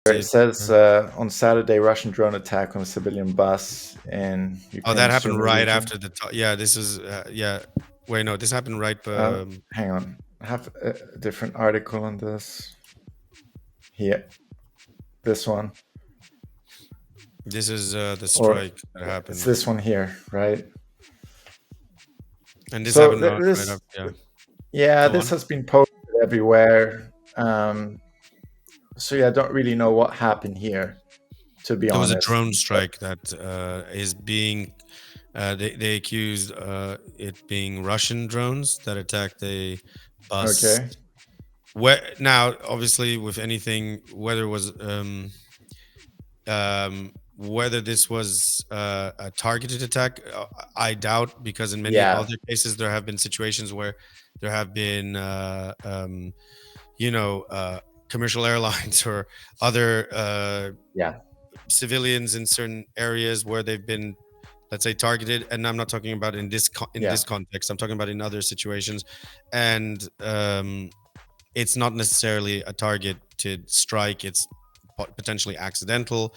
It says on Saturday, Russian drone attack on a civilian bus in Ukraine. Oh, that happened Sumy right region. after the yeah, this is yeah. Wait, no, this happened right Hang on. I have a different article on this. Here. This one. This is the strike that happened. It's this one here, right? And this happened right after, yeah. Yeah, this has been posted everywhere. So yeah, I don't really know what happened here, to be honest. There was a drone strike that is being they accused it being Russian drones that attacked a bus. Okay. Now, obviously, with anything, whether it was whether this was a targeted attack, I doubt, because in many other cases there have been situations where there have been commercial airlines or other civilians in certain areas where they've been, let's say, targeted. And I'm not talking about in this context. I'm talking about in other situations, and it's not necessarily a targeted strike. It's potentially accidental,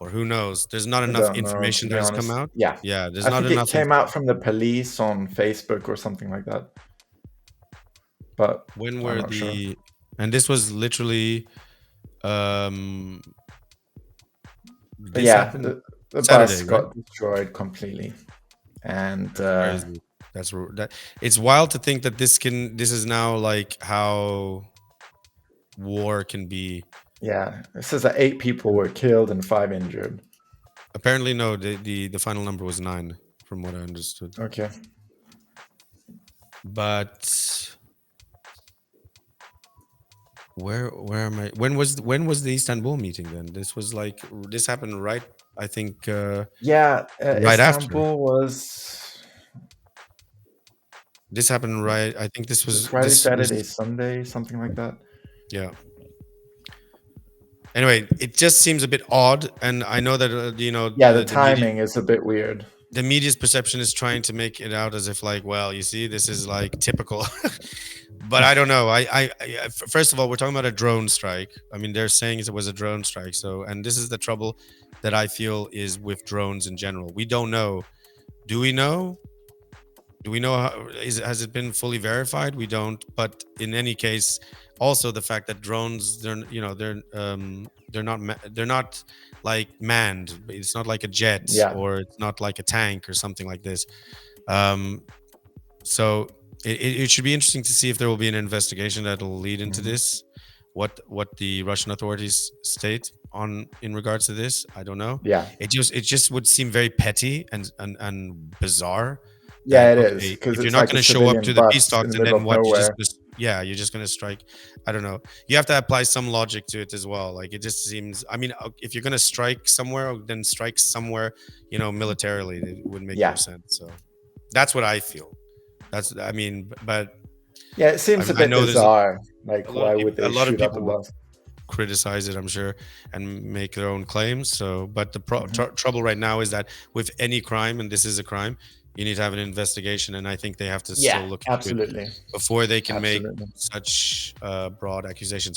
or who knows. There's not enough information that has come out. Yeah, there's I not think enough. It came out from the police on Facebook or something like that. But when were sure. And this was literally the bus got destroyed completely, and it's wild to think that this is now like how war can be. Yeah, it says that 8 people were killed and 5 injured. Apparently, no. The final number was 9, from what I understood. Okay, but where am I? When was the Istanbul meeting then? This happened right, I think. Right Istanbul after. was. This happened right. I think this was Friday, Saturday, Sunday, something like that. Yeah. Anyway, it just seems a bit odd, and I know that the timing is a bit weird. The media's perception is trying to make it out as if, like, well, you see, this is like typical. But I don't know. I first of all, we're talking about a drone strike. I mean, they're saying it was a drone strike. So, and this is the trouble that I feel is with drones in general. We don't know. Do we know? Do we know has it been fully verified? We don't. But in any case, also the fact that drones, they're not like manned. It's not like a jet, or it's not like a tank or something like this. So it should be interesting to see if there will be an investigation that will lead into this. What the Russian authorities state in regards to this, I don't know. Yeah, it just would seem very petty and bizarre. Yeah, it is, because you're not going to show up to the peace talks and then what? You're just going to strike. I don't know. You have to apply some logic to it as well. Like, it just seems. I mean, if you're going to strike somewhere, then strike somewhere. Militarily, it would make more sense. So that's what I feel. But yeah, it seems a bit bizarre. Like, why would they shoot up a bus? Criticize it, I'm sure, and make their own claims. So, but the trouble right now is that with any crime, and this is a crime, you need to have an investigation, and I think they have to still look into it before they can make such broad accusations.